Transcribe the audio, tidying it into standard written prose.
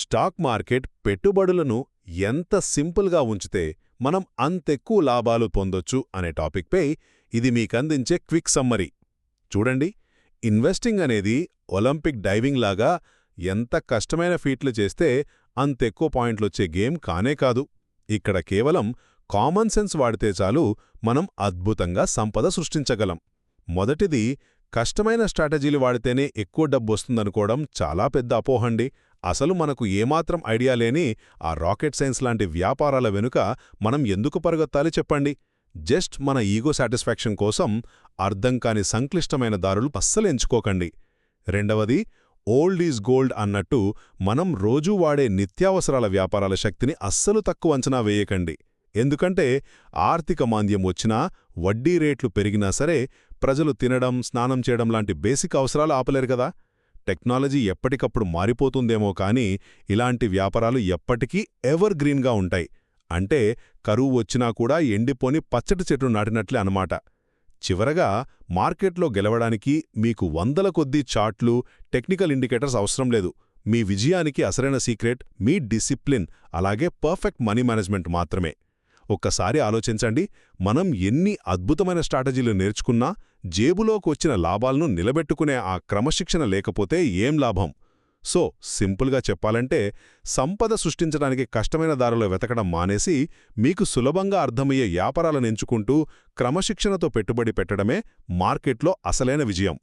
Stock market పెట్టుబడులను ఎంత సింపుల్గా ఉంచితే మనం అంతెక్కువ లాభాలు పొందొచ్చు అనే టాపిక్పై ఇది మీకందించే క్విక్ సమ్మరీ. చూడండి, ఇన్వెస్టింగ్ అనేది ఒలింపిక్ డైవింగ్ లాగా ఎంత కష్టమైన ఫీట్లు చేస్తే అంతెక్కువ పాయింట్లొచ్చే గేమ్ కానే కాదు. ఇక్కడ కేవలం కామన్ సెన్స్ వాడితే చాలు మనం అద్భుతంగా సంపద సృష్టించగలం. మొదటిది, కష్టమైన స్ట్రాటజీలు వాడితేనే ఎక్కువ డబ్బొస్తుందనుకోవడం చాలా పెద్ద అపోహండి. అసలు మనకు ఏమాత్రం ఐడియా లేని ఆ రాకెట్ సైన్స్ లాంటి వ్యాపారాల వెనుక మనం ఎందుకు పరిగెత్తాలి చెప్పండి. జస్ట్ మన ఈగో సాటిస్ఫాక్షన్ కోసం అర్థం కాని సంక్లిష్టమైన దారులు అస్సలు ఎంచుకోకండి. రెండవది, ఓల్డ్ ఈజ్ గోల్డ్ అన్నట్టు మనం రోజూ వాడే నిత్యావసరాల వ్యాపారాల శక్తిని అస్సలు తక్కువ అంచనా వేయకండి. ఎందుకంటే ఆర్థిక మాంద్యం వచ్చినా, వడ్డీ రేట్లు పెరిగినా సరే ప్రజలు తినడం, స్నానం చేయడం లాంటి బేసిక్ అవసరాలు ఆపలేరు కదా. టెక్నాలజీ ఎప్పటికప్పుడు మారిపోతుందేమో కానీ ఇలాంటి వ్యాపారాలు ఎప్పటికీ ఎవర్ గ్రీన్గా ఉంటాయి. అంటే కరువు వచ్చినా కూడా ఎండిపోని పచ్చటి చెట్లు నాటినట్లే అనమాట. చివరగా, మార్కెట్లో గెలవడానికి మీకు వందల కొద్దీ చార్ట్లు, టెక్నికల్ ఇండికేటర్స్ అవసరం లేదు. మీ విజయానికి అసలైన సీక్రెట్ మీ డిసిప్లిన్, అలాగే పర్ఫెక్ట్ మనీ మేనేజ్మెంట్ మాత్రమే. ఒక్కసారి ఆలోచించండి, మనం ఎన్ని అద్భుతమైన స్ట్రాటజీలు నేర్చుకున్నా జేబులోకొచ్చిన లాభాలను నిలబెట్టుకునే ఆ క్రమశిక్షణ లేకపోతే ఏం లాభం? సో సింపుల్గా చెప్పాలంటే, సంపద సృష్టించడానికి కష్టమైన దారిలో వెతకడం మానేసి మీకు సులభంగా అర్థమయ్యే వ్యాపారాలను ఎంచుకుంటూ క్రమశిక్షణతో పెట్టుబడి పెట్టడమే మార్కెట్లో అసలైన విజయం.